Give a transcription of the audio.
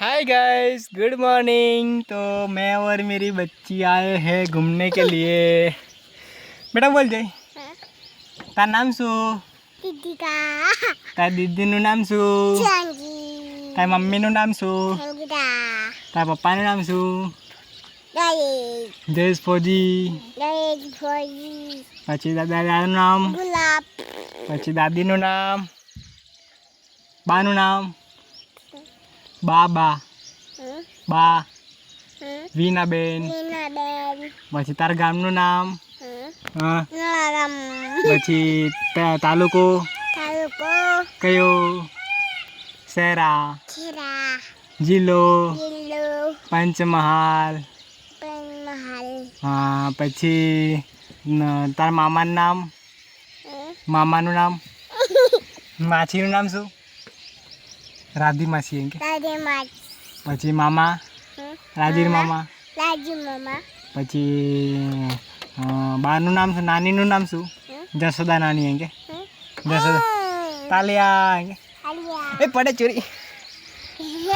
Hi guys, good morning. तो मैं और मेरी बच्ची आए हैं घूमने के लिए। बेटा बोल जाए तार नाम शू? दीदिका तार दीदी નું નામ શું? ચાંદી તાર મમ્મી નું નામ શું? હંગડા તાર પપ્પા નું નામ શું? દાયેજ જયેશ ફોજી. ભોઈ પછી દાદાનું નામ, ગુલાબ પછી દાદીનું નામ, બાનું નામ બાબા, બા વીનાબેન. મીનાબેન પછી તાર ગામનું નામ, હા, નળાગામ પછી તાલુકો તાલુકો કયો, શહેરા, ખેરા જિલ્લો જિલ્લો પંચમહાલ. પનમહાલ હા, પછી તાર મામાનું નામ, મામાનું નામ, માછીનું નામ શું? રાધી માસી એમ કે. દાદે માચ પછી મામા રાજીર મામા. લાજી મામા પછી બાનું નામ શું? નાનીનું નામ શું? જસોદા નાની એમ કે. જસોદા તાલિયા એમ કે. આલિયા એ પડે ચોરી.